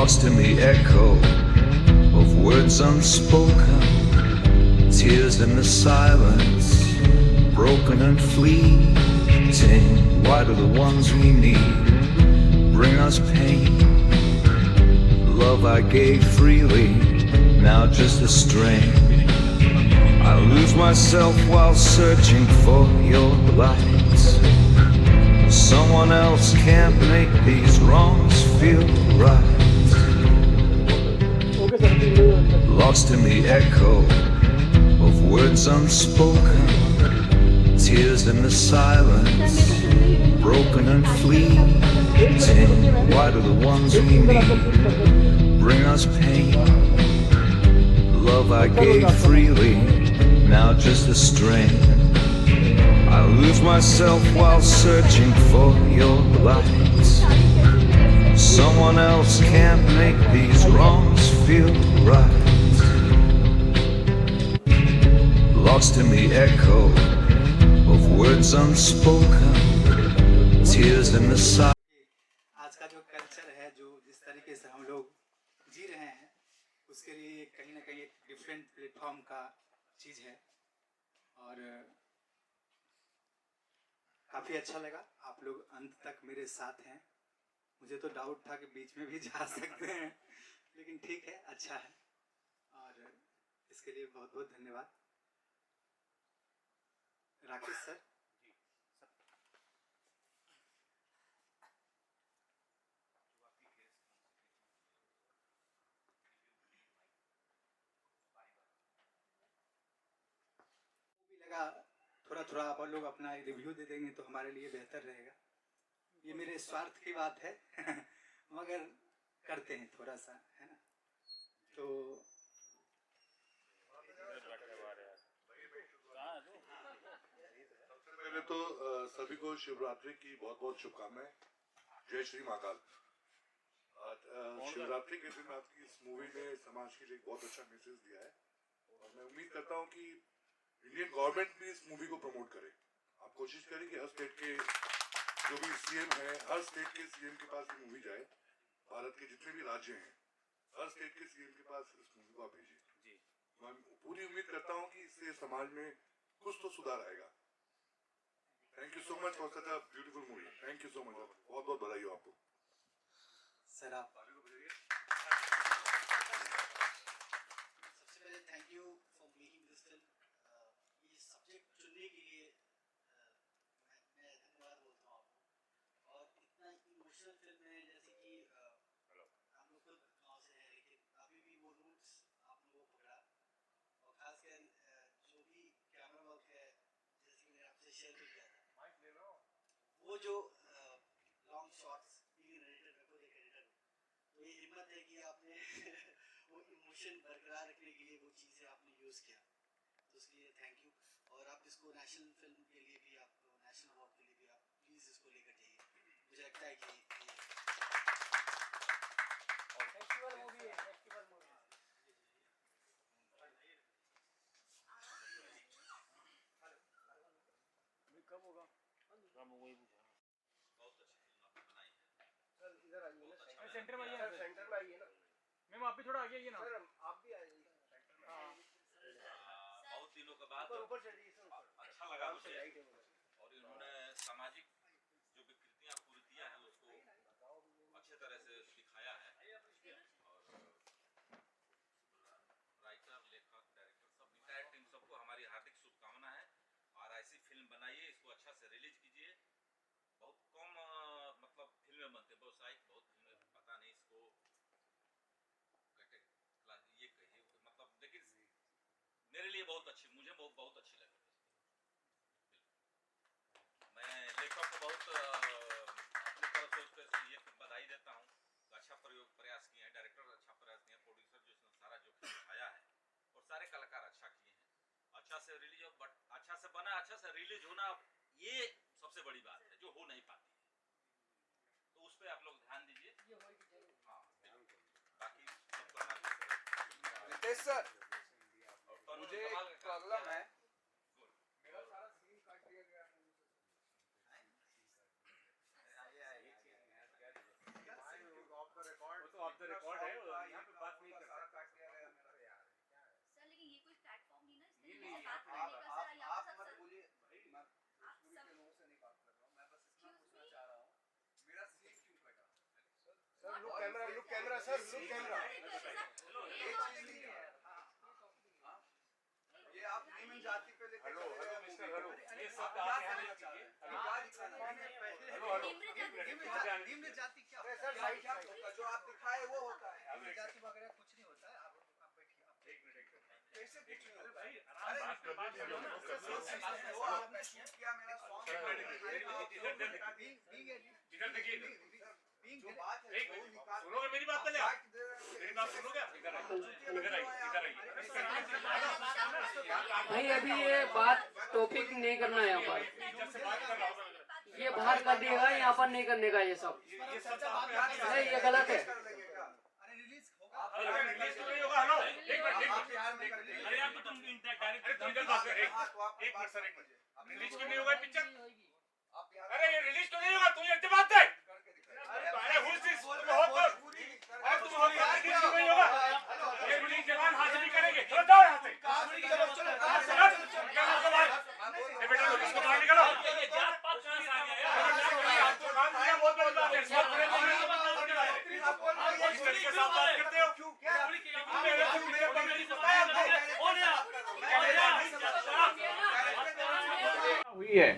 lost in the echo of words unspoken, tears in the silence, broken and fleeting. Why do the ones we need bring us pain? Love I gave freely, now just a strain. I lose myself while searching for your light. Someone else can't make these wrongs feel right. Lost in the echo of words unspoken, tears in the silence, broken and fleeting. Why do the ones we need bring us pain? Love I gave freely, now just a strain. I lose myself while searching for your light. Someone else can't make these wrongs feel right. Lost in the echo of words unspoken, tears in the silence. आज का जो culture है, जो जिस तरीके से हम लोग जी रहे हैं, उसके लिए कहीं ना कहीं एक डिफरेंट प्लेटफॉर्म का चीज़ है। और काफ़ी अच्छा लगा, आप लोग अंत तक मेरे साथ हैं। मुझे तो डाउट था कि बीच में भी जा सकते हैं, लेकिन ठीक है, अच्छा है। और इसके लिए बहुत बहुत धन्यवाद। राकेश सर, लगा थोड़ा थोड़ा आप लोग अपना रिव्यू दे देंगे तो हमारे लिए बेहतर रहेगा। ये मेरे स्वार्थ की बात है मगर करते हैं थोड़ा सा, है ना। तो सबसे पहले तो सभी को शिवरात्रि की बहुत बहुत शुभकामनाएं। जय श्री महाकाल। शिवरात्रि के दिन आपकी इस मूवी ने समाज के लिए बहुत अच्छा मैसेज दिया है और मैं उम्मीद करता हूं कि इंडियन गवर्नमेंट भी इस मूवी को प्रमोट करे। आप कोशिश करें कि हर स्टेट के जो भी सीएम है, हर स्टेट के सीएम के पास ये मूवी जाए। भारत के जितने भी राज्य हैं, हर स्टेट के सीएम के पास इस मूवी को आप भेजिए। मैं पूरी उम्मीद करता हूं कि इससे समाज में कुछ तो सुधार आएगा। Thank you so much for such a beautiful movie. Thank you so much, बहुत बहुत बधाई हो आपको। सर आप सबसे पहले thank you for making this film. ये सब्जेक्ट चुनने के लिए मैं धन्यवाद बोलता हूँ आपको। और इतना इमोशनल फिल्म है, जैसे कि हम लोग खुद गाँव से हैं, लेकिन अभी भी वो रूट्स आप लोगों को पकड़ा। और खासकर जो भी कैमरा वर्क है, जैसे कि मैंने आपसे शेयर भी किया था, वो जो लॉन्ग शॉट्स बीइंग एडिटर, मैं खुद एक एडिटर हूँ, तो ये हिम्मत है कि आपने वो इमोशन बरकरार रखने के लिए वो चीज़ें आपने यूज़ किया, तो उसके लिए थैंक यू। और आप इसको नेशनल फिल्म के लिए भी, आप नेशनल अवार्ड के लिए भी आप प्लीज़ इसको लेकर जाइए। मुझे लगता है कि फेस्टिवल मूवी है, फेस्टिवल मूवी कब होगा? सर इधर आइए ना, सेंटर में आइए। सर सेंटर में आइए ना। मैम आप भी थोड़ा आगे आइए ना। सर आप भी आइए सेंटर में। बहुत दिनों के बाद ऊपर चढ़िए सर, अच्छा लगा मुझे। और इन्होंने सामाजिक जो विकृतियां कुरीतियां हैं उसको अच्छे तरह से दिखाया है। और राइटर, लेखक, डायरेक्टर, सब इंटायर टीम, सबको हमारी हार्दिक शुभकामना है। और ऐसी फिल्म बनाइए, इसको अच्छा से रिलीज कीजिए। बहुत कम मतलब फिल्में बनते, व्यावसायिक बहुत फिल्में, पता नहीं इसको ये कहिए मतलब, लेकिन मेरे लिए बहुत अच्छी, मुझे बहुत अच्छी लगी। मैं लेखक को बहुत अपनी तरफ से उसको ये बधाई देता हूँ। अच्छा प्रयास किए हैं, डायरेक्टर अच्छा प्रयास किए हैं, प्रोड्यूसर जो सारा जो दिखाया है, और सारे कलाकार अच्छा किए हैं। अच्छा से रिलीज हो, बट अच्छा से बना, अच्छा से रिलीज होना, ये सबसे बड़ी बात है जो हो नहीं पाती है। तो उस पर आप लोग ध्यान दीजिए। हाँ, बाकी रितेश सर, मुझे एक प्रॉब्लम है। मेरा सारा सीन काट दिया गया है। Of the record sir look camera ये आप निम्न जाति पे लेके हेलो हेलो मिस्टर हेलो ये सब आप यहां नहीं चाहिए निम्न जाति क्या सर साइड क्या होगा जो आप दिखाए वो होता है निम्न जाति वगैरह कुछ नहीं होता है। आप बैठिए, आप एक मिनट कैसे कुछ नहीं होता भाई वो आपने शूट किया मेरा सॉन्ग जो बात है वो निकाल सुनोगे मेरी बात पहले मेरी बात सुनोगे इधर आइए नहीं, अभी ये बात टॉपिक नहीं करना है यहाँ पर। ये बाहर कर देगा, यहाँ पर नहीं करने का ये सब। नहीं, ये गलत है। अरे रिलीज होगा। रिलीज तो नहीं होगा। हेलो एक मिनट अरे यार तुम डायरेक्ट इधर बात कर एक मिनट सर एक मिनट रिलीज क्यों नहीं होगा पिक्चर? अरे ये रिलीज तो नहीं होगा, तू ये बात है। अरे हुई दिस तुम हो अरे तुम हो रिलीज क्यों नहीं होगा? ये रिलीज जवान हाजिरी करेंगे। चलो जाओ यहां से ये बेटा लोग इसको बाहर निकालो। जात पात कहां से आ गया यार? आपको काम दिया बहुत बड़ा है। सब इस तरीके से आप बात करते हो क्यों? क्या मेरे बंगली से हुई है।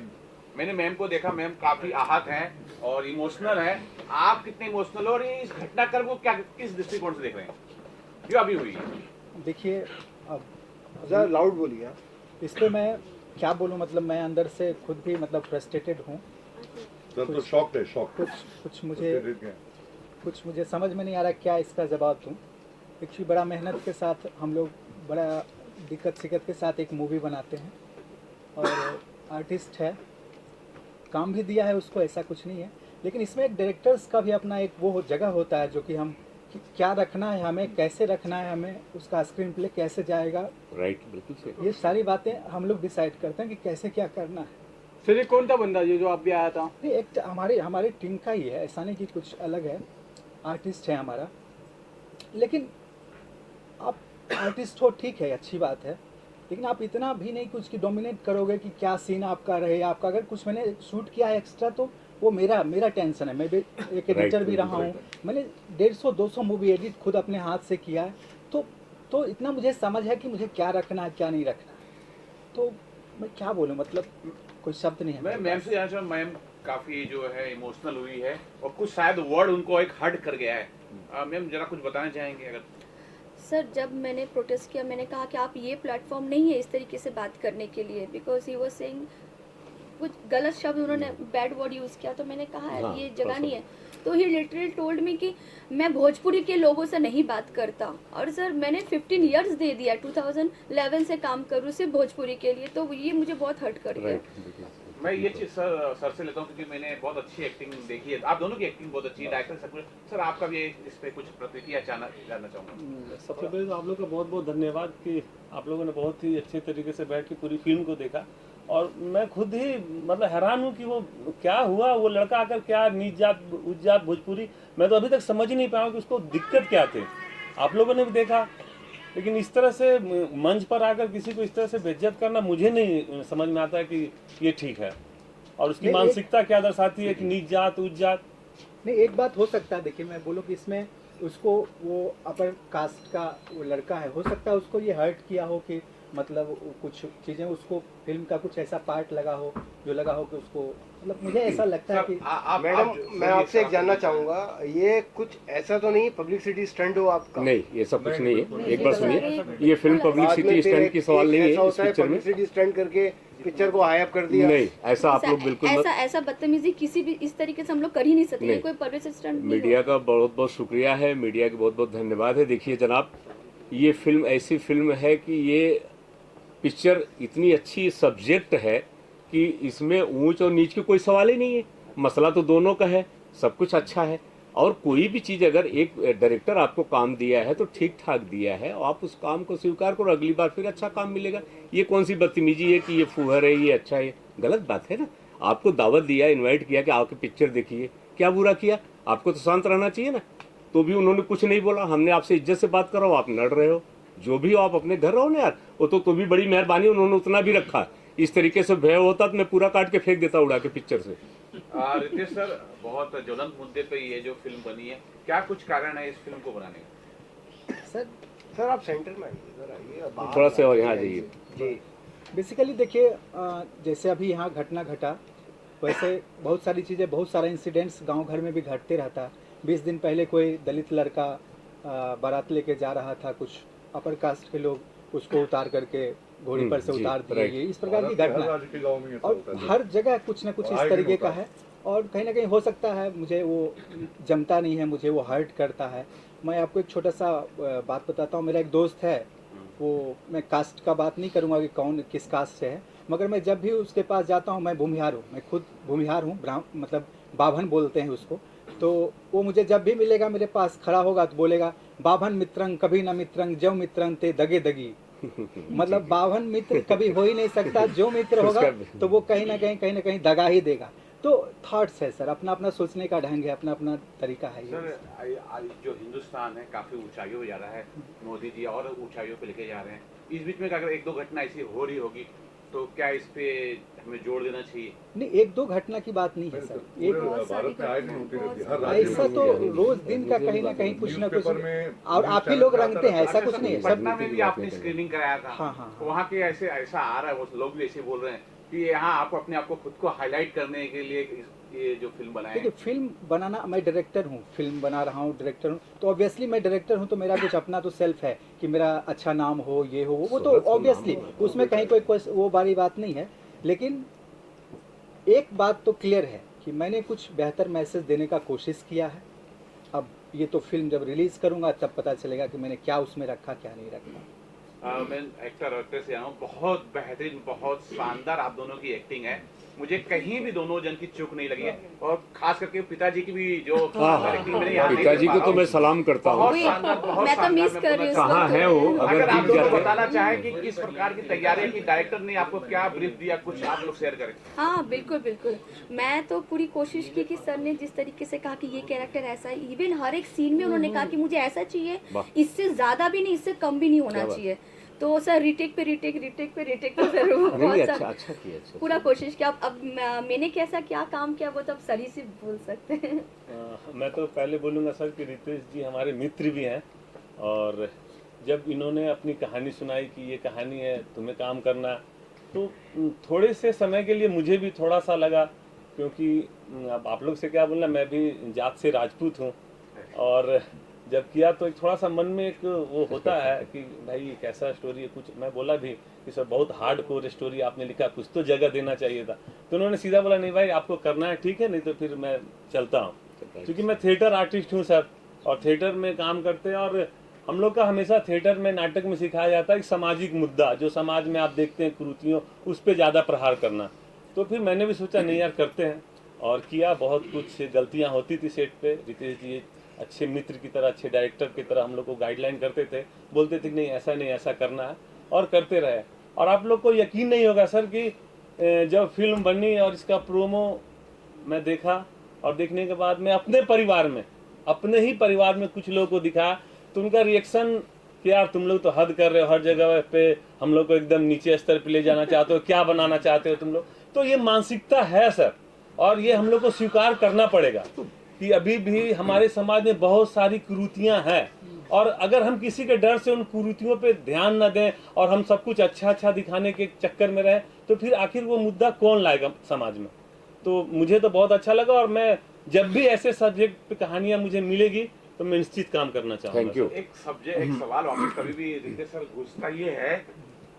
मैंने मैम को देखा, मैम काफी आहत हैं और इमोशनल हैं। आप कितने इमोशनल हो और इस घटनाक्रम को क्या किस दृष्टिकोण से देख रहे हैं जो अभी हुई है? देखिए, अब ज़रा लाउड बोलिए। इस पर मैं क्या बोलूं, मतलब मैं अंदर से खुद भी मतलब फ्रस्ट्रेटेड हूं। सर तो शॉक है, शॉक कुछ मुझे समझ में नहीं आ रहा क्या इसका जवाब दूं। एक्चुअली बड़ा मेहनत के साथ हम लोग बड़ा दिक्कत सिक्कत के साथ एक मूवी बनाते हैं और आर्टिस्ट है, काम भी दिया है उसको, ऐसा कुछ नहीं है। लेकिन इसमें एक डायरेक्टर्स का भी अपना एक वो जगह होता है जो कि हम क्या रखना है, हमें कैसे रखना है, हमें उसका स्क्रीन प्ले कैसे जाएगा। राइट, बिल्कुल सही। ये सारी बातें हम लोग डिसाइड करते हैं कि कैसे क्या करना है। सर ये कौन था बंदा जो आप भी आया था? नहीं, एक हमारी टीम का ही है, ऐसा नहीं कि कुछ अलग है। आर्टिस्ट है हमारा, लेकिन आप आर्टिस्ट हो ठीक है, अच्छी बात है, लेकिन आप इतना भी नहीं कुछ की डोमिनेट करोगे कि क्या सीन आपका रहे। आपका अगर कुछ मैंने शूट किया है एक्स्ट्रा तो वो मेरा टेंशन है। मैं भी एक एडिटर भी रहा हूँ। मैंने 150-200 मूवी एडिट खुद अपने हाथ से किया है, तो इतना मुझे समझ है कि मुझे क्या रखना है क्या नहीं रखना है। तो मैं क्या बोलूँ, मतलब कोई शब्द नहीं है। मैं मैम से जानना चाहूँ, मैम काफी जो है इमोशनल हुई है और कुछ शायद वर्ड उनको एक हर्ट कर गया है। मैम जरा कुछ बताना चाहेंगे? अगर सर, जब मैंने प्रोटेस्ट किया, मैंने कहा कि आप ये प्लेटफॉर्म नहीं है इस तरीके से बात करने के लिए, बिकॉज ही वाज सेइंग कुछ गलत शब्द, उन्होंने बैड वर्ड यूज़ किया। तो मैंने कहा हाँ, ये जगह नहीं है। तो ही लिटरली टोल्ड मी कि मैं भोजपुरी के लोगों से नहीं बात करता। और सर मैंने 15 इयर्स दे दिया, 2011 से काम करूँ सिर्फ भोजपुरी के लिए। तो ये मुझे बहुत हर्ट कर गया। मैं ये चीज सर से लेता हूँ क्योंकि मैंने बहुत अच्छी एक्टिंग देखी है, आप दोनों की एक्टिंग बहुत अच्छी है, डायरेक्टर सर आपका भी इस पे कुछ प्रतिक्रिया जानना चाहूँगा। सबसे पहले तो आप लोग का बहुत बहुत धन्यवाद कि आप लोगों ने बहुत ही अच्छे तरीके से बैठ के पूरी फिल्म को देखा। और मैं खुद ही मतलब हैरान हूँ कि वो क्या हुआ, वो लड़का आकर क्या नीच जात उच्च जात भोजपुरी, मैं तो अभी तक समझ ही नहीं पाया कि उसको दिक्कत क्या थे। आप लोगों ने भी देखा, लेकिन इस तरह से मंच पर आकर किसी को इस तरह से बेइज्जत करना मुझे नहीं समझ में आता है कि ये ठीक है। और उसकी मानसिकता क्या दर्शाती है कि नीच जात उच्च जात। नहीं, एक बात हो सकता है, देखिए मैं बोलूँ कि इसमें उसको वो अपर कास्ट का वो लड़का है, हो सकता है उसको ये हर्ट किया हो कि मतलब कुछ चीज़ें उसको फिल्म का कुछ ऐसा पार्ट लगा हो जो लगा हो कि उसको, मतलब मुझे ऐसा लगता है कि मैडम मैं आपसे एक जानना चाहूँगा, ये कुछ ऐसा तो नहीं पब्लिसिटी स्टंट हो आपका? नहीं, ये सब कुछ नहीं है। एक बार सुनिए, ये फिल्म पब्लिसिटी स्टंट की सवाल नहीं है। इस पिक्चर में पब्लिसिटी स्टंट करके पिक्चर को हाइप कर दिया? नहीं, ऐसा आप लोग बिल्कुल ऐसा बदतमीजी किसी भी इस तरीके से हम लोग कर ही नहीं सकते। कोई पब्लिसिटी स्टंट नहीं। मीडिया का बहुत बहुत शुक्रिया है, मीडिया का बहुत बहुत धन्यवाद है। देखिए जनाब, ये फिल्म ऐसी फिल्म है कि ये पिक्चर इतनी अच्छी सब्जेक्ट है कि इसमें ऊंच और नीच की कोई सवाल ही नहीं है। मसला तो दोनों का है, सब कुछ अच्छा है। और कोई भी चीज़ अगर एक डायरेक्टर आपको काम दिया है तो ठीक ठाक दिया है और आप उस काम को स्वीकार करो, अगली बार फिर अच्छा काम मिलेगा। ये कौन सी बदतमीजी है कि ये फुहर है, ये अच्छा है? गलत बात है ना। आपको दावत दिया, इन्वाइट किया कि आके पिक्चर देखिए, क्या बुरा किया? आपको तो शांत रहना चाहिए ना। तो भी उन्होंने कुछ नहीं बोला। हमने आपसे इज्जत से बात करो, आप लड़ रहे हो। जो भी हो आप अपने घर रहो ना यार। वो तो भी बड़ी मेहरबानी, उन्होंने उतना भी रखा। इस तरीके से भय होता तो मैं पूरा काट के फेंक देता उड़ा के पिक्चर से। रितेश सर, बहुत ज्वलंत मुद्दे पे ये जो फिल्म बनी है, क्या कुछ कारण है इस फिल्म को बनाने का? सर आप सेंटर में आइए, इधर आइए, बाहर थोड़ा सा और यहाँ आइए। जाइए। जी बेसिकली देखिए, जैसे अभी यहाँ घटना घटा, वैसे बहुत सारी चीज़ें, बहुत सारे इंसिडेंट्स गांव घर में भी घटते रहता है। 20 दिन पहले कोई दलित लड़का बारात लेके जा रहा था, कुछ अपर कास्ट के लोग उसको उतार करके घोड़ी पर से जी, उतार दिए, राइट। ये इस प्रकार की घटना है। राज्य के गाँव में ऐसा और होता है। हर जगह कुछ ना कुछ इस आए दिन तरीके का होता है, और कहीं ना कहीं हो सकता है मुझे वो जमता नहीं है, मुझे वो हर्ट करता है। मैं आपको एक छोटा सा बात बताता हूँ। मेरा एक दोस्त है, वो, मैं कास्ट का बात नहीं करूँगा कि कौन किस कास्ट से है, मगर मैं जब भी उसके पास जाता हूँ, मैं भूमिहार हूँ, मैं खुद भूमिहार हूँ, मतलब बाभन बोलते हैं उसको। तो वो मुझे जब भी मिलेगा, मेरे पास खड़ा होगा तो बोलेगा, बाभन मित्रंग कभी न मित्रंग, जो मित्रंग ते दगे दगी। मतलब बाभन मित्र कभी हो ही नहीं सकता, जो मित्र होगा तो वो कहीं ना कहीं दगा ही देगा। तो थॉट्स है सर, अपना अपना सोचने का ढंग है, अपना अपना तरीका है। सर, जो हिंदुस्तान है काफी ऊंचाइयों पे जा रहा है, मोदी जी और ऊंचाइयों पे लेके जा रहे हैं। इस बीच में अगर एक दो घटना ऐसी हो रही होगी तो क्या इस पे हमें जोड़ देना चाहिए? नहीं, एक दो घटना की बात नहीं है सर, एक भारत में आए दिन होती रहती है, हर राज्य में ऐसा तो होती है। रोज दिन का कहीं ना कहीं कुछ ना कुछ, न्यूज़पेपर में और आप ही लोग रंगते हैं, ऐसा कुछ नहीं है। सब पटना में भी आपने स्क्रीनिंग कराया था। हाँ। वहाँ के ऐसा आ रहा है, वो लोग भी ऐसे बोल रहे हैं कि यहाँ आप अपने आप को खुद को हाईलाइट करने के लिए ये जो फिल्म बनाए। देखिए, फिल्म बनाना, मैं डायरेक्टर हूँ, फिल्म बना रहा हूँ, डायरेक्टर हूँ, तो ऑब्वियसली मैं डायरेक्टर हूँ, तो मेरा कुछ अपना तो सेल्फ है कि मेरा अच्छा नाम हो, ये हो वो तो ऑब्वियसली, उसमें कहीं कोई वो बड़ी बात नहीं है। लेकिन एक बात तो क्लियर है कि मैंने कुछ बेहतर मैसेज देने का कोशिश किया है। अब ये तो फिल्म जब रिलीज करूँगा तब पता चलेगा कि मैंने क्या उसमें रखा, क्या नहीं रखा। मैं एक्टर से आया हूँ, बहुत बेहतरीन, बहुत शानदार आप दोनों की एक्टिंग है। मुझे कहीं भी दोनों जन की चूक नहीं लगी है, और खास करके पिताजी की भी जो एक्टिंग मैंने यहाँ नहीं पिताजी देख को पा तो रहा मैं हूँ। सलाम करता हूँ। बहुत शानदार, बहुत मैं तो शानदार। मिस कर रही हूँ कहाँ है वो, अगर अगर आप दिख लोग जाते बताना चाहें कि किस प्रकार की तैयारी की, डायरेक्टर ने आपको क्या ब्रीफ दिया, कुछ आप लोग शेयर करें। हाँ बिल्कुल बिल्कुल, मैं तो पूरी कोशिश की कि सर ने जिस तरीके से कहा कि ये कैरेक्टर ऐसा है, इवन हर एक सीन में उन्होंने कहा कि मुझे ऐसा चाहिए, इससे ज्यादा भी नहीं, इससे कम भी नहीं होना चाहिए। तो सर रिटेक पे रिटेक तो सर बहुत अच्छा किया, अच्छा पूरा कोशिश किया। अब मैंने कैसा क्या काम किया वो तो अब सर ही से बोल सकते हैं। मैं तो पहले बोलूँगा सर कि रितेश जी हमारे मित्र भी हैं, और जब इन्होंने अपनी कहानी सुनाई कि ये कहानी है, तुम्हें काम करना, तो थोड़े से समय के लिए मुझे भी थोड़ा सा लगा, क्योंकि अब आप लोग से क्या बोलना, मैं भी जात से राजपूत हूँ, और जब किया तो एक थोड़ा सा मन में एक वो होता है कि भाई ये कैसा स्टोरी है। कुछ मैं बोला भी कि सर बहुत हार्ड कोर स्टोरी आपने लिखा, कुछ तो जगह देना चाहिए था। तो उन्होंने सीधा बोला, नहीं भाई आपको करना है ठीक है, नहीं तो फिर मैं चलता हूँ, क्योंकि मैं थिएटर आर्टिस्ट हूँ सर, और थिएटर में काम करते हैं, और हम लोग का हमेशा थिएटर में, नाटक में सिखाया जाता है कि सामाजिक मुद्दा जो समाज में आप देखते हैं कुरीतियों, उस पर ज़्यादा प्रहार करना। तो फिर मैंने भी सोचा नहीं यार करते हैं, और किया। बहुत कुछ गलतियाँ होती थी सेट पे। रितेश जी अच्छे मित्र की तरह, अच्छे डायरेक्टर की तरह हम लोग को गाइडलाइन करते थे, बोलते थे नहीं ऐसा नहीं, ऐसा करना है, और करते रहे। और आप लोग को यकीन नहीं होगा सर कि जब फिल्म बनी और इसका प्रोमो मैं देखा, और देखने के बाद मैं अपने परिवार में, अपने ही परिवार में कुछ लोगों को दिखाया, तो उनका रिएक्शन कि यार तुम लोग तो हद कर रहे हो, हर जगह पे हम लोग को एकदम नीचे स्तर पे ले जाना चाहते हो, क्या बनाना चाहते हो तुम लोग। तो ये मानसिकता है सर, और ये हम लोग को स्वीकार करना पड़ेगा कि अभी भी हमारे समाज में बहुत सारी कुरीतियां हैं, और अगर हम किसी के डर से उन कुरीतियों पे ध्यान न दें और हम सब कुछ अच्छा दिखाने के चक्कर में रहें, तो फिर आखिर वो मुद्दा कौन लाएगा समाज में। तो मुझे तो बहुत अच्छा लगा, और मैं जब भी ऐसे सब्जेक्ट पे कहानियां मुझे मिलेगी तो मैं निश्चित काम करना चाहूँगा। Thank you. एक सवाल वापस कभी भी रितेश सर घुसता ये है,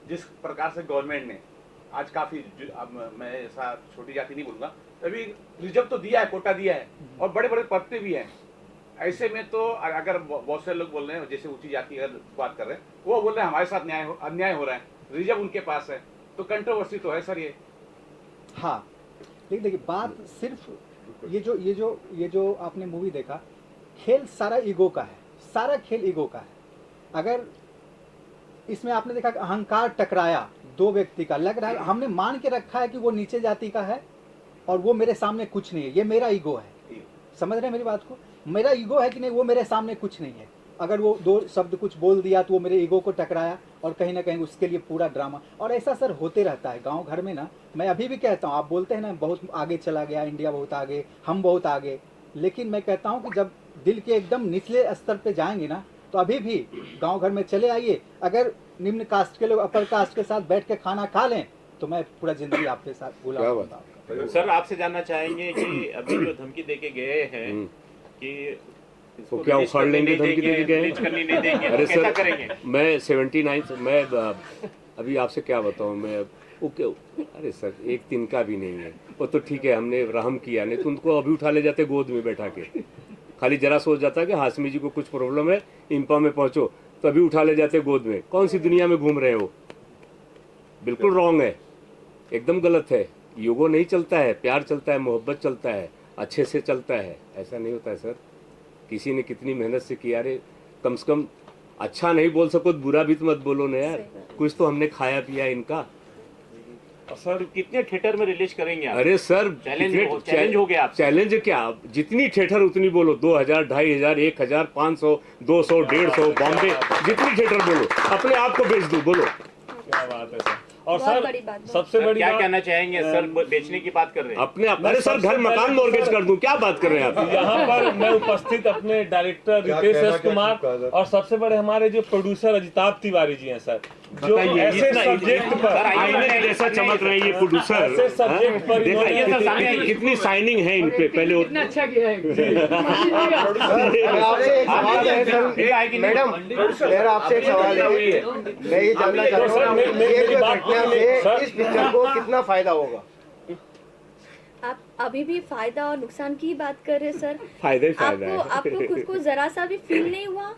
जिस प्रकार से गवर्नमेंट ने आज काफी, अब मैं ऐसा छोटी जाति नहीं बोलूंगा, अभी रिजर्व तो दिया है, कोटा दिया है, और बड़े बड़े पद पे भी हैं। ऐसे में तो अगर बहुत से लोग बोल रहे हैं, जैसे ऊंची जाति अगर बात कर रहे हैं, वो बोल रहे हैं हमारे साथ अन्याय हो रहा है, रिजर्व उनके पास है, तो कंट्रोवर्सी तो है सर ये। हाँ, लेकिन देखिए बात सिर्फ ये जो आपने मूवी देखा, खेल सारा ईगो का है, सारा खेल ईगो का है। अगर इसमें आपने देखा कि अहंकार टकराया दो व्यक्ति का, लग रहा है हमने मान के रखा है कि वो नीचे जाति का है और वो मेरे सामने कुछ नहीं है, ये मेरा ईगो है। समझ रहे हैं मेरी बात को? मेरा ईगो है कि नहीं, वो मेरे सामने कुछ नहीं है। अगर वो दो शब्द कुछ बोल दिया तो वो मेरे ईगो को टकराया, और कहीं ना कहीं उसके लिए पूरा ड्रामा, और ऐसा सर होते रहता है गांव घर में ना। मैं अभी भी कहता हूँ, आप बोलते हैं ना बहुत आगे चला गया, इंडिया बहुत आगे, हम बहुत आगे, लेकिन मैं कहता हूँ कि जब दिल के एकदम निचले स्तर पे जाएंगे ना, तो अभी भी गांव घर में चले आइए, अगर निम्न कास्ट के लोग अपर कास्ट के साथ बैठ के खाना खा लें तो मैं पूरा जिंदगी आपके साथ भूला दूंगा। सर आपसे जानना चाहेंगे कि अभी जो धमकी देके गए हैं कि वो क्या उखाड़ लेंगे, धमकी देके गए हैं? अरे सर मैं 79 मैं अभी आपसे क्या बताऊं मैं, अरे सर एक दिन का भी नहीं है वो, तो ठीक है हमने रहम किया, नहीं तो उनको अभी उठा ले जाते गोद में बैठा के, खाली जरा सोच जाता कि हाशमी जी को कुछ प्रॉब्लम है, इंपा में पहुंचो, तो अभी उठा ले जाते गोद में। कौन सी दुनिया में घूम रहे हो? बिल्कुल रॉन्ग है, एकदम गलत है। योगो नहीं चलता है, प्यार चलता है, मोहब्बत चलता है, अच्छे से चलता है, ऐसा नहीं होता है सर। किसी ने कितनी मेहनत से किया, अरे कम से कम अच्छा नहीं बोल सको तो बुरा भी तो मत बोलो ना यार, कुछ तो हमने खाया पिया इनका। सर कितने थिएटर में रिलीज करेंगे आप? अरे सर चैलेंज हो गया आप? चैलेंज क्या, जितनी थिएटर उतनी बोलो, 2000, 2500, 1000, 500, 200, 150, बॉम्बे, जितनी थिएटर बोलो, अपने आप को बेच दो, बोलो। क्या बात है सर। और बहुत सर बड़ी बात है। सबसे बड़ी क्या बात कहना चाहेंगे सर, बेचने की बात कर रहे हैं अपने अरे सर घर मकान मॉर्गेज कर दूं, क्या बात कर रहे हैं आप? यहाँ पर मैं उपस्थित अपने डायरेक्टर रितेश एस कुमार और सबसे बड़े हमारे जो प्रोड्यूसर अजिताभ तिवारी जी हैं सर, जो ऐसे सब्जेक्ट पर आईने जैसा चमक रहे हैं ये प्रोड्यूसर, ऐसे सब्जेक्ट पर देखा कितनी साइनिंग है इन पे, पहले इतना अच्छा किया है आपसे एक सवाल है सर, मैडम मेरा आपसे एक सवाल है, मैं ये जानना चाहता हूँ ये जो घटना से इस पिक्चर को कितना फायदा होगा? आप अभी भी फायदा और नुकसान की बात कर रहे हैं सर। फायदा ही फायदा है। आपको खुद को जरा सा भी फील नहीं हुआ?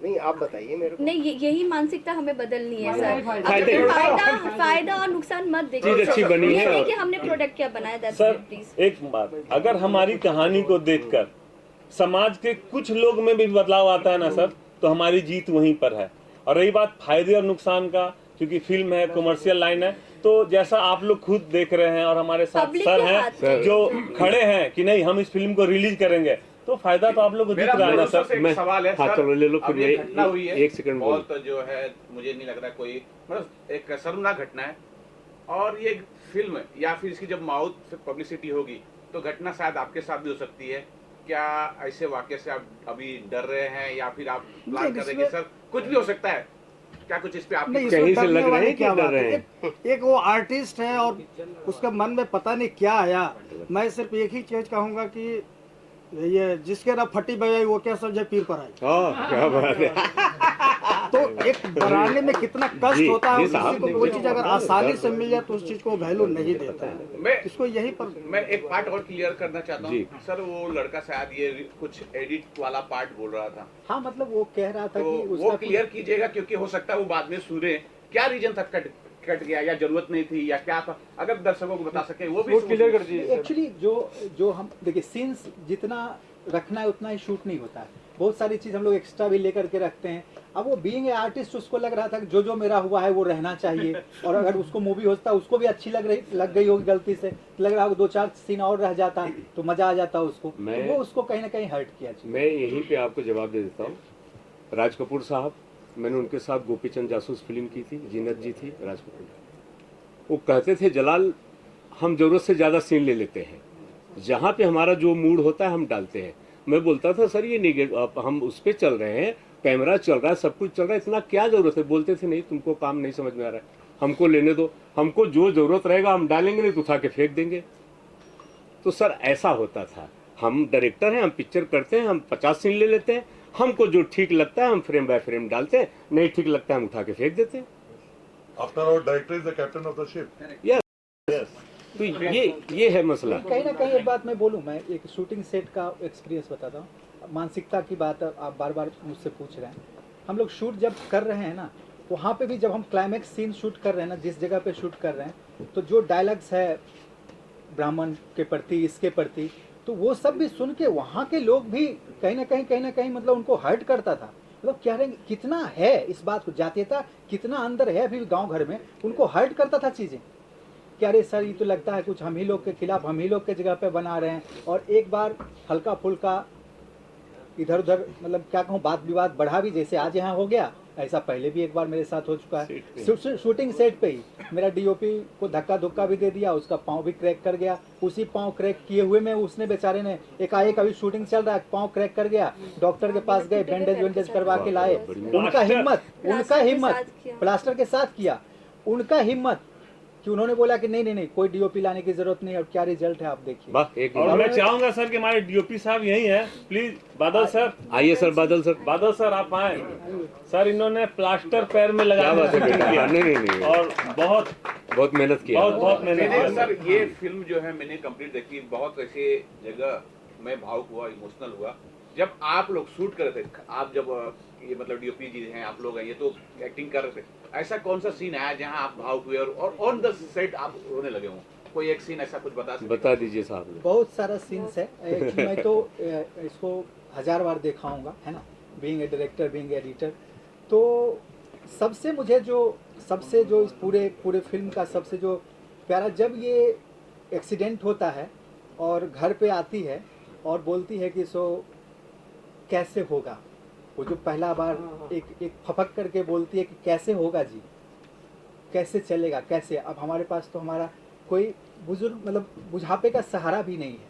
नहीं आप बताइए मेरे को। नहीं, यही मानसिकता हमें बदलनी है सर। फायदा और नुकसान मत देखिए, चीज अच्छी बनी है। ये नहीं कि हमने प्रोडक्ट क्या बनाया। सर प्लीज एक बात, अगर हमारी कहानी को देखकर समाज के कुछ लोग में भी बदलाव आता है ना सर, तो हमारी जीत वहीं पर है। और रही बात फायदे और नुकसान का, क्योंकि फिल्म है, कमर्शियल लाइन है, तो जैसा आप लोग खुद देख रहे हैं और हमारे साथ सर हैं जो खड़े हैं कि नहीं हम इस फिल्म को रिलीज करेंगे, तो फायदा तो आप लोग को दिख रहा है ना सर। मैं सवाल है हाँ चलो ले लो फिर, ये घटना हुई है, एक सेकंड बोल। बहुत जो है मुझे नहीं लग रहा कोई मतलब एक शर्मनाक घटना है, और ये फिल्म या फिर इसकी जब माउथ पब्लिसिटी होगी तो घटना शायद आपके साथ भी हो सकती है। क्या ऐसे वाक्य से आप अभी डर रहे हैं या फिर आप प्लान कर रहे हैं? सर कुछ भी हो सकता है, क्या कुछ इस पे आप कहीं से लग रहे हैं क्या डर रहे हैं? एक वो आर्टिस्ट है और उसके मन में पता नहीं क्या आया। मैं सिर्फ एक ही चीज कहूंगा कि ये जिसके ना फटी बजाई वो क्या समझे पीर पर आई। क्या बात है। तो एक बनाने में कितना कष्ट होता है, किसी को कोई चीज अगर आसानी से मिल जाए तो उस चीज को वैल्यू नहीं देता है। मैं इसको यही पर मैं एक पार्ट और क्लियर करना चाहता हूँ सर। वो लड़का शायद ये कुछ एडिट वाला पार्ट बोल रहा था। हाँ मतलब वो कह रहा था तो कि वो क्लियर कीजिएगा, क्योंकि हो सकता है वो बाद में सुने क्या रीजन था कट गया या जरूरत नहीं थी या क्या था, अगर दर्शकों को बता सके वो भी क्लियर कर दीजिए। एक्चुअली जो हम देखिए सीन्स जितना रखना है उतना ही शूट नहीं होता है, बहुत सारी चीज हम लोग एक्स्ट्रा भी लेकर के रखते हैं। अब वो बीइंग ए आर्टिस्ट उसको लग रहा था कि जो मेरा हुआ है वो रहना चाहिए, और अगर उसको मूवी होता उसको भी अच्छी लग गई होगी, गलती से लग रहा होगा 2-4 सीन और रह जाता तो मजा आ जाता उसको, तो वो उसको कहीं ना कहीं हर्ट किया। मैं यहीं पे आपको जवाब दे देता हूँ। राज कपूर साहब, मैंने उनके साथ गोपीचंद जासूस फिल्म की थी, जीनत जी थी राज कपूर, वो कहते थे जलाल हम जरूरत से ज्यादा सीन ले लेते हैं, जहाँ पे हमारा जो मूड होता है हम डालते हैं। मैं बोलता था सर ये हम उस पर चल रहे हैं, कैमरा चल रहा है, सब कुछ चल रहा है, इतना क्या जरूरत है? बोलते थे नहीं तुमको काम नहीं समझ में आ रहा है, हमको लेने दो, हमको जो जरूरत रहेगा हम डालेंगे, नहीं तो उठा के फेंक देंगे। तो सर ऐसा होता था। हम डायरेक्टर हैं, हम पिक्चर करते हैं, हम 50 सीन ले लेते हैं, हमको जो ठीक लगता है हम फ्रेम बाय फ्रेम डालते हैं, नहीं ठीक लगता है हम उठा के फेंक देते हैं। After all, director is the captain of the ship. Yes. तो ये है मसला। कहीं ना कहीं एक बात मैं बोलूँ, मैं एक शूटिंग सेट का एक्सपीरियंस बताता हूँ। मानसिकता की बात आप बार बार मुझसे पूछ रहे हैं। हम लोग शूट जब कर रहे हैं ना, वहाँ पे भी जब हम क्लाइमैक्स सीन शूट कर रहे हैं ना, जिस जगह पे शूट कर रहे हैं, तो जो डायलॉग्स है ब्राह्मण के प्रति, इसके प्रति, तो वो सब भी सुन के वहाँ के लोग भी कहीं ना कहीं मतलब उनको हर्ट करता था। मतलब क्या रहेंगे कितना है इस बात को, जातीयता कितना अंदर है अभी गांव घर में, उनको हर्ट करता था चीज़ें। क्या रे सर ये तो लगता है कुछ हम ही लोग के खिलाफ, हम ही लोग के जगह पे बना रहे हैं। और एक बार हल्का फुल्का इधर उधर मतलब क्या कहूँ बात विवाद बढ़ा भी, जैसे आज यहाँ हो गया ऐसा पहले भी एक बार मेरे साथ हो चुका है। शूटिंग सेट पे ही मेरा डीओपी को धक्का धुक्का भी दे दिया, उसका पाँव भी क्रैक कर गया। उसी पाँव क्रैक किए हुए में उसने बेचारे ने एकाएक अभी शूटिंग चल रहा है, पाँव क्रैक कर गया, डॉक्टर के पास गए, बैंडेज वैंडेज करवा के लाए। उनका हिम्मत प्लास्टर के साथ किया, उनका हिम्मत कि उन्होंने बोला कि नहीं कोई डीओपी लाने की जरूरत नहीं। और क्या रिजल्ट है आप देखिए। और मैं चाहूंगा सर कि हमारे डीओपी साहब यही हैं, प्लीज बादल सर आइए सर। बादल सर आप आए सर। इन्होंने प्लास्टर पैर में लगा नहीं और बहुत मेहनत किया, बहुत मेहनत किया सर। ये फिल्म जो है मैंने कंप्लीट देखी, बहुत ऐसे जगह मैं भावुक हुआ, इमोशनल हुआ जब आप लोग शूट कर रहे थे। आप जब ये मतलब डीओपी जी हैं, आप लोग हैं, ये तो एक्टिंग कर रहे थे, ऐसा कौन सा सीन आया जहां आप भावुक हुए और ऑन द सेट आप रोने लगे हों? कोई एक सीन ऐसा कुछ बता दीजिए साहब। बहुत सारा सीन्स है, मैं तो इसको 1000 बार देखा हूँगा, है ना, being a director, being editor. तो सबसे जो इस पूरे फिल्म का सबसे जो प्यारा, जब ये एक्सीडेंट होता है और घर पे आती है और बोलती है कि सो कैसे होगा, वो जो पहला बार एक फपक करके बोलती है कि कैसे होगा जी, कैसे चलेगा, कैसे। अब हमारे पास तो हमारा कोई बुजुर्ग मतलब बुढ़ापे का सहारा भी नहीं है।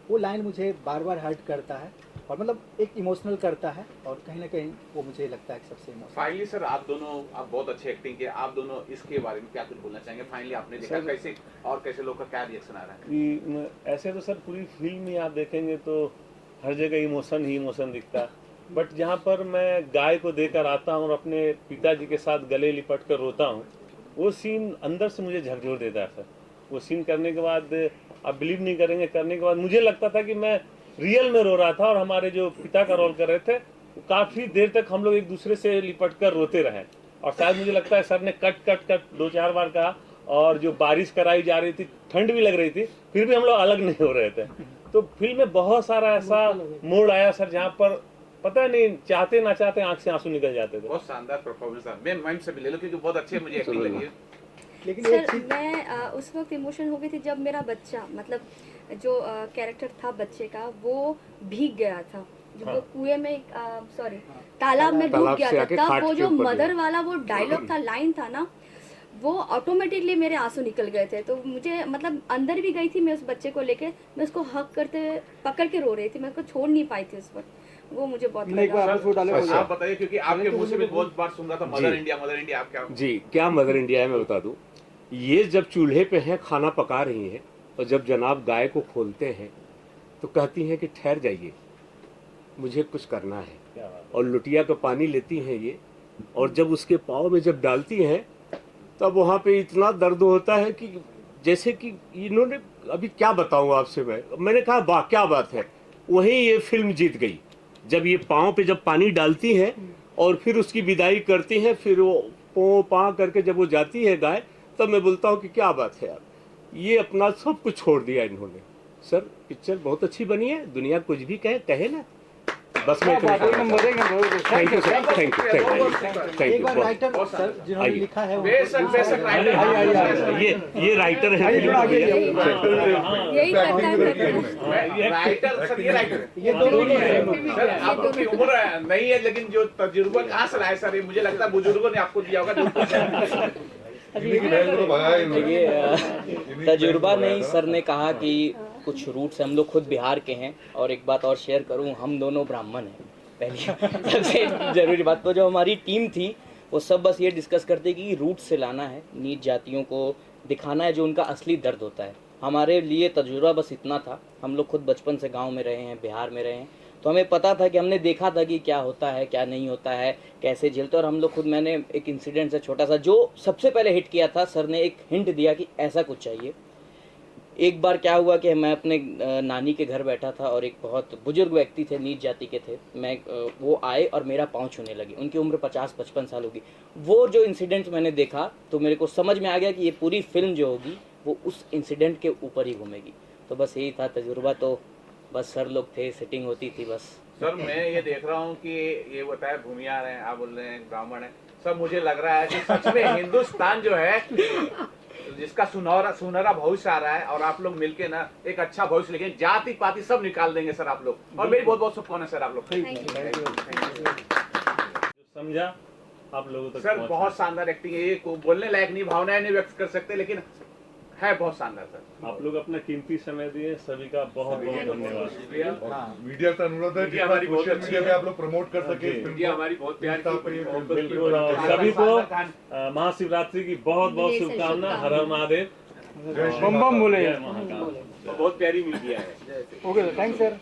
वो लाइन मुझे बार बार हर्ट करता है और मतलब एक इमोशनल करता है और कहीं ना कहीं वो मुझे लगता है कि सबसे इमोशनल। फाइनली सर, आप बहुत अच्छे एक्टिंग किए, आप दोनों इसके बारे में क्या कुछ बोलना चाहेंगे? फाइनली आपने देखा कैसे और कैसे लोग का क्या रिएक्शन आ रहा है? ऐसे तो सर पूरी फिल्म ही आप देखेंगे तो हर जगह इमोशन ही इमोशन दिखता है, बट जहाँ पर मैं गाय को देकर आता हूँ और अपने पिताजी के साथ गले लिपट कर रोता हूँ, वो सीन अंदर से मुझे झकझोर देता है सर। वो सीन करने के बाद आप बिलीव नहीं करेंगे, करने के बाद मुझे लगता था कि मैं रियल में रो रहा था और हमारे जो पिता का रोल कर रहे थे काफ़ी देर तक हम लोग एक दूसरे से लिपट कर रोते रहे। और शायद मुझे लगता है सर ने कट 2-4 बार कहा, और जो बारिश कराई जा रही थी, ठंड भी लग रही थी, फिर भी हम लोग अलग नहीं हो रहे थे। तो फिल्म में बहुत सारा ऐसा मोड़ आया सर जहाँ पर पता नहीं चाहते ना चाहते आंख से आंसू निकल जाते थे। बहुत शानदार परफॉर्मेंस था। मैं माइंड से भी ले लो क्योंकि बहुत अच्छे मुझे एक्टिंग लगी है। लेकिन सर मैं उस वक्त इमोशन हो गई थी जब मेरा बच्चा मतलब जो कैरेक्टर था बच्चे का वो भीग गया था, जो वो कुएं में सॉरी तालाब में डूब गया था। तब वो जो मदर वाला वो डायलॉग था, लाइन था ना, वो ऑटोमेटिकली मेरे आंसू निकल गए थे। तो मुझे मतलब अंदर भी गई थी मैं उस बच्चे को लेके, मैं उसको हक करते हुए पकड़ के रो रही थी, मैं उसको छोड़ नहीं पाई थी उस वक्त। वो मुझे बहुत आप बताइए क्योंकि आपके मुंह से भी बहुत बार सुन रहा था मदर इंडिया आप क्या जी क्या मदर इंडिया है मैं बता दूं। ये जब चूल्हे पे हैं खाना पका रही हैं और जब जनाब गाय को खोलते हैं तो कहती हैं कि ठहर जाइए मुझे कुछ करना है, और लुटिया का पानी लेती हैं ये, और जब उसके पाँव में जब डालती हैं तब वहाँ पे इतना दर्द होता है कि जैसे कि इन्होंने अभी क्या बताऊँ आपसे। मैंने कहा वाह क्या बात है। वहीं ये फिल्म जीत गई जब ये पाँव पे जब पानी डालती हैं और फिर उसकी विदाई करती हैं, फिर वो पा करके जब वो जाती है गाय, तब मैं बोलता हूँ कि क्या बात है यार, ये अपना सब कुछ छोड़ दिया इन्होंने। सर पिक्चर बहुत अच्छी बनी है, दुनिया कुछ भी कहे ना, बस मैं thank you sir, thank you. एक बार राइटर सर जिन्होंने लिखा है ये राइटर है ये आपकी उम्र नहीं है लेकिन जो तजुर्बा कहाँ से लाए सर? मुझे लगता है बुजुर्गों ने आपको दिया होगा। ये तजुर्बा नहीं, सर ने कहा कि कुछ रूट्स हम लोग खुद बिहार के हैं, और एक बात और शेयर करूं, हम दोनों ब्राह्मण हैं। पहली सबसे ज़रूरी बात, तो जो हमारी टीम थी वो सब बस ये डिस्कस करते कि रूट से लाना है, नीच जातियों को दिखाना है जो उनका असली दर्द होता है। हमारे लिए तजुर्बा बस इतना था, हम लोग खुद बचपन से गाँव में रहे हैं, बिहार में रहे हैं, तो हमें पता था कि हमने देखा था कि क्या होता है क्या नहीं होता है, कैसे झेलते। और हम लोग खुद, मैंने एक इंसिडेंट से छोटा सा जो सबसे पहले हिट किया था, सर ने एक हिंट दिया कि ऐसा कुछ चाहिए। एक बार क्या हुआ कि मैं अपने नानी के घर बैठा था और एक बहुत बुजुर्ग व्यक्ति थे, नीच जाति के थे, वो आए और मेरा पाँव छूने लगे। उनकी उम्र 50-55 साल होगी। वो जो इंसिडेंट मैंने देखा तो मेरे को समझ में आ गया कि ये पूरी फिल्म जो होगी वो उस इंसिडेंट के ऊपर ही घूमेगी। तो बस यही था तजुर्बा। तो बस सर लोग थे, सेटिंग होती थी बस। सर मैं ये देख रहा हूँ कि ये बताया भूमियार हैं, आप बोल रहे हैं ब्राह्मण है। सर मुझे लग रहा है कि सच में हिंदुस्तान जो है जिसका सुनहरा भविष्य आ रहा है, और आप लोग मिलके ना एक अच्छा भविष्य लेके जाति पाति सब निकाल देंगे सर आप लोग, और मेरी बहुत बहुत शुभकामनाएं सर आप लोग। समझा आप लोगों तक सर बहुत शानदार एक्टिंग है, ये बोलने लायक नहीं, भावनाएं नहीं व्यक्त कर सकते, लेकिन है बहुत शानदार सर। आप लोग अपना कीमती समय दिए, सभी का बहुत बहुत धन्यवाद। मीडिया से अनुरोध है कि हमारी सोशल मीडिया पे आप लोग प्रमोट कर सके इस फिल्म को। हमारी बहुत प्यार की बिल्कुल, और सभी को महाशिवरात्रि की बहुत बहुत शुभकामना। हर हर महादेव, बम बम बोले। जय महाकाल। बहुत प्यारी मीडिया है। Okay, thanks sir.